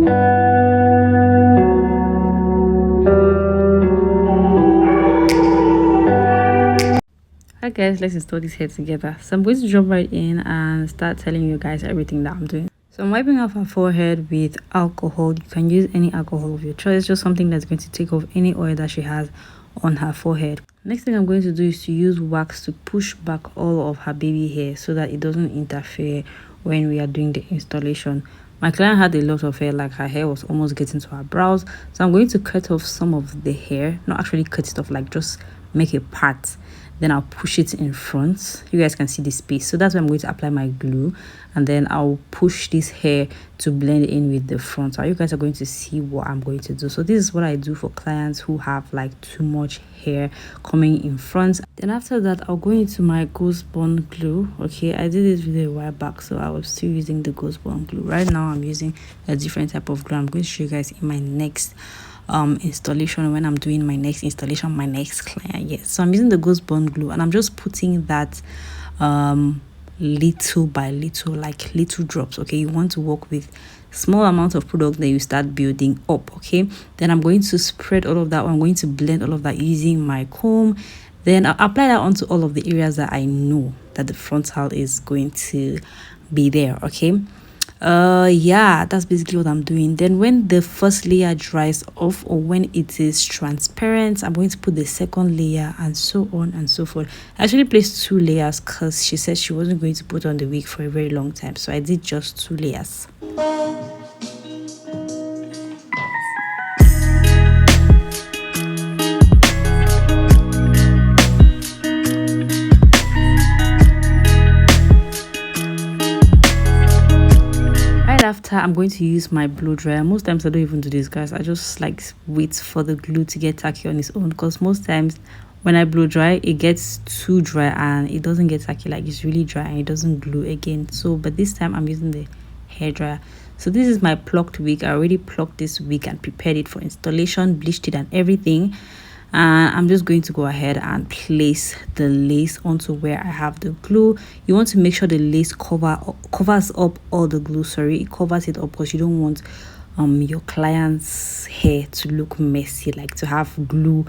Hi guys, let's install this hair together. So I'm going to jump right in and start telling you guys everything that I'm doing. So I'm wiping off her forehead with alcohol. You can use any alcohol of your choice, just something that's going to take off any oil that she has on her forehead. Next thing I'm going to do is to use wax to push back all of her baby hair so that it doesn't interfere when we are doing the installation. My client had a lot of hair, like her hair was almost getting to her brows, so I'm going to cut off some of the hair, not actually cut it off, like just make a part, then I'll push it in front. You guys can see the space, so that's where I'm going to apply my glue, and then I'll push this hair to blend in with the front. So you guys are going to see what I'm going to do. So this is what I do for clients who have like too much hair coming in front. Then after that, I'll go into my ghost bond glue. Okay, I did this video a while back, so I was still using the ghost bond glue. Right now I'm using a different type of glue. I'm going to show you guys in my next installation, when I'm doing my next installation, my next client. Yes, so I'm using the ghost bond glue, and I'm just putting that little by little, like little drops. Okay, you want to work with small amount of product, then you start building up. Okay, then I'm going to spread all of that. I'm going to blend all of that using my comb. Then I'll apply that onto all of the areas that I know that the frontal is going to be there. Okay, yeah, that's basically what I'm doing. Then when the first layer dries off, or when it is transparent, I'm going to put the second layer, and so on and so forth. I actually placed 2 layers because she said she wasn't going to put on the wig for a very long time, so I did just 2 layers. After, I'm going to use my blow dryer. Most times I don't even do this, guys. I just like wait for the glue to get tacky on its own, because most times when I blow dry, it gets too dry and it doesn't get tacky. Like, it's really dry and it doesn't glue again. So but this time I'm using the hair dryer. So this is my plucked wig. I already plucked this wig and prepared it for installation, bleached it and everything. And I'm just going to go ahead and place the lace onto where I have the glue. You want to make sure the lace covers up all the glue. Sorry, it covers it up, because you don't want your client's hair to look messy, like to have glue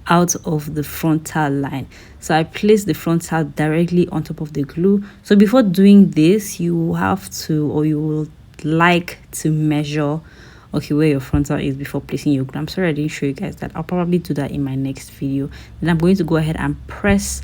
out of the frontal line. So I place the frontal directly on top of the glue. So before doing this, you have to, or you will like to measure where your frontal is before placing your glue. I'm sorry I didn't show you guys that. I'll probably do that in my next video. Then I'm going to go ahead and press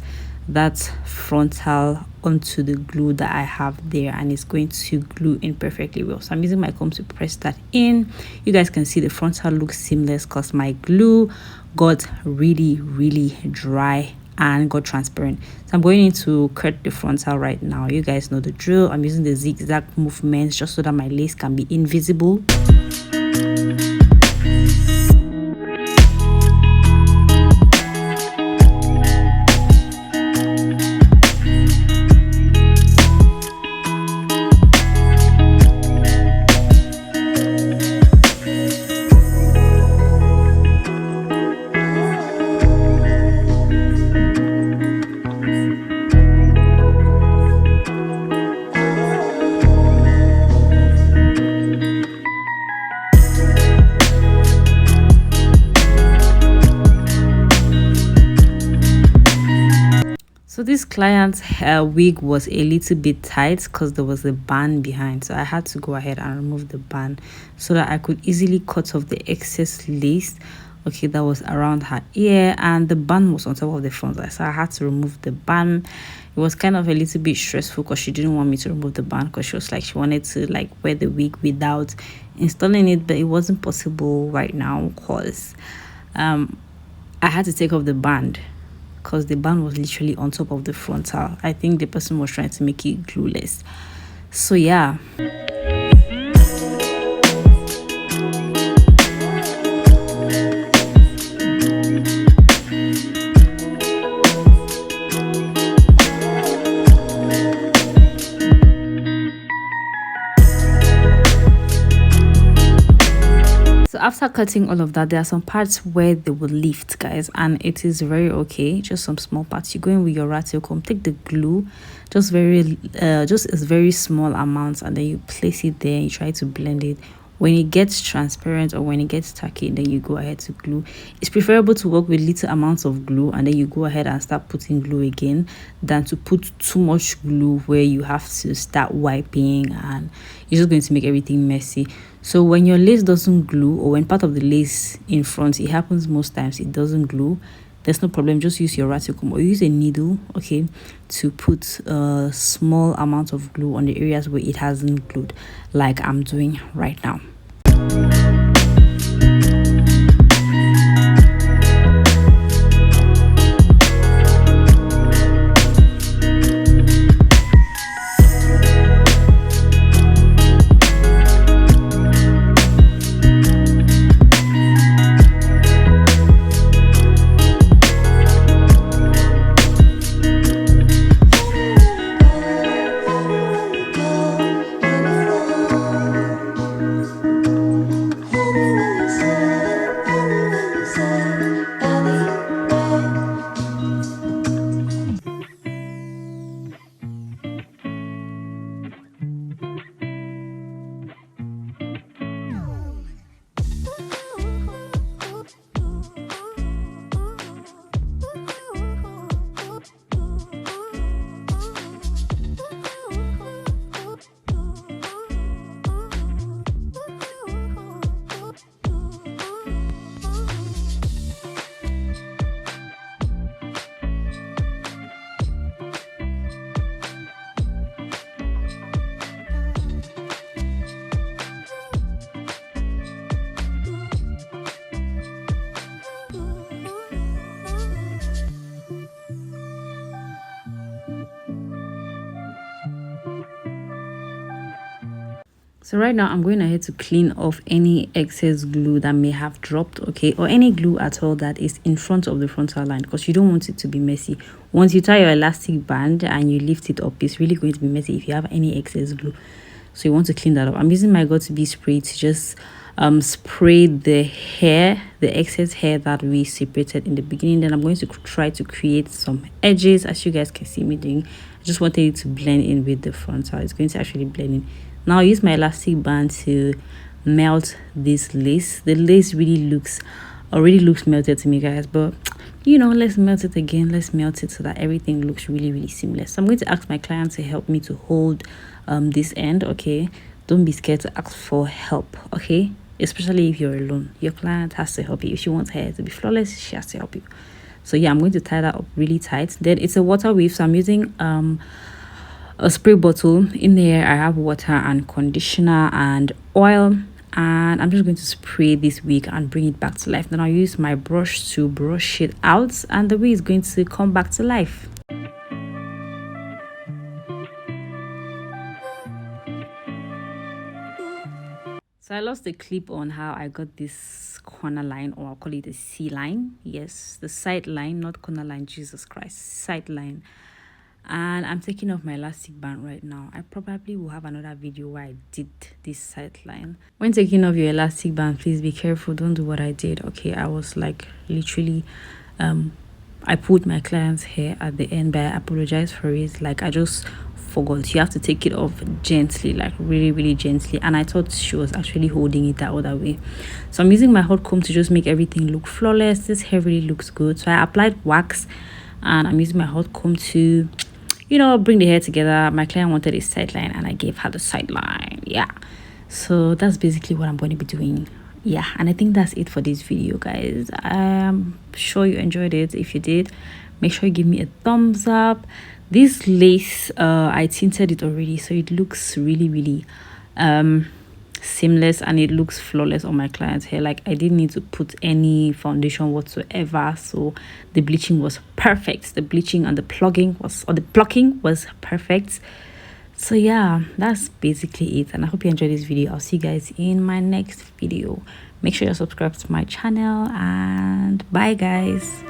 that frontal onto the glue that I have there, and it's going to glue in perfectly well. So I'm using my comb to press that in. You guys can see the frontal looks seamless because my glue got really dry and got transparent. So I'm going in to cut the frontal right now. You guys know the drill. I'm using the zigzag movements just so that my lace can be invisible. So this client's hair wig was a little bit tight because there was a band behind, so I had to go ahead and remove the band so that I could easily cut off the excess lace that was around her ear, and the band was on top of the front, so I had to remove the band. It was kind of a little bit stressful because she didn't want me to remove the band, because she was like, she wanted to like wear the wig without installing it, but it wasn't possible right now because I had to take off the band because the band was literally on top of the frontal. I think the person was trying to make it glueless. So yeah. After cutting all of that, there are some parts where they will lift, guys, and it is very okay. Just some small parts. You go in with your ratio comb, take the glue, just a very small amount, and then you place it there. You try to blend it When it gets transparent or when it gets tacky, then you go ahead to glue. It's preferable to work with little amounts of glue and then you go ahead and start putting glue again than to put too much glue where you have to start wiping and you're just going to make everything messy. So when your lace doesn't glue, or when part of the lace in front, it happens most times, it doesn't glue, there's no problem. Just use your raticum or use a needle, okay, to put a small amount of glue on the areas where it hasn't glued, like I'm doing right now. So right now I'm going ahead to clean off any excess glue that may have dropped, okay, or any glue at all that is in front of the frontal line, because you don't want it to be messy. Once you tie your elastic band and you lift it up, it's really going to be messy if you have any excess glue. So you want to clean that up. I'm using my got2b spray to just spray the hair, the excess hair that we separated in the beginning. Then I'm going to try to create some edges, as you guys can see me doing. I just wanted it to blend in with the frontal. It's going to actually blend in. Now I use my elastic band to melt this lace. The lace already looks melted to me, guys, but you know, let's melt it again. Let's melt it so that everything looks really seamless. So I'm going to ask my client to help me to hold this end, okay? Don't be scared to ask for help, okay? Especially if you're alone. Your client has to help you. If she wants her hair to be flawless, she has to help you. So yeah, I'm going to tie that up really tight. Then it's a Waterweave, so I'm using a spray bottle. In there I have water and conditioner and oil, and I'm just going to spray this wig and bring it back to life. Then I'll use my brush to brush it out and the wig is going to come back to life. So I lost the clip on how I got this corner line, or I'll call it a C line. Yes, the side line, not corner line, Jesus Christ, side line. And I'm taking off my elastic band right now. I probably will have another video where I did this side line. When taking off your elastic band, please be careful. Don't do what I did, okay? I was like literally I pulled my client's hair at the end, but I apologize for it. Like, I just forgot. You have to take it off gently, like really gently, and I thought she was actually holding it that other way. So I'm using my hot comb to just make everything look flawless. This hair really looks good. So I applied wax and I'm using my hot comb to, you know, bring the hair together. My client wanted a side line and I gave her the side line. Yeah, so that's basically what I'm going to be doing. Yeah, and I think that's it for this video, guys. I'm sure you enjoyed it. If you did, make sure you give me a thumbs up. This lace, I tinted it already, so it looks really seamless and it looks flawless on my client's hair. Like, I didn't need to put any foundation whatsoever, so the bleaching was perfect. The bleaching and the plucking was perfect. So yeah, that's basically it, and I hope you enjoyed this video. I'll see you guys in my next video. Make sure you're subscribed to my channel, and bye guys.